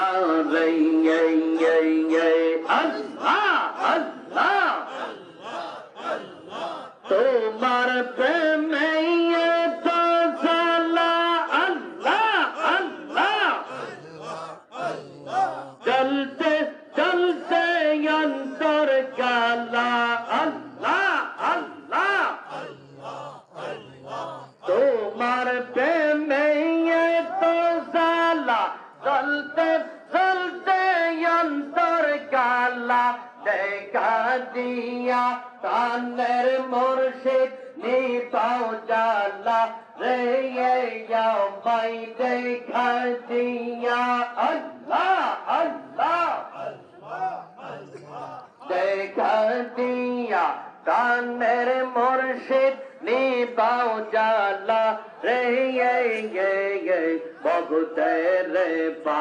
আল্লাহ রে আল্লাহ আল্লাহ তোমার প্রেমে তো সালা আল্লাহ আল্লাহ চলতে চলতে অন্তর কালা আল্লাহ আল্লাহ তোমার প্রেমে তো সালা চলতে চলতে অন্তর কালা দেখা দিয়া কানের মুর্শিদ নিপাও জালা রে মাই দেখা দিয়া আল্লাহ আল্লাহ দেখা দিয়া কানের মুর্শিদ নিপাও জালা রে ভগতের পা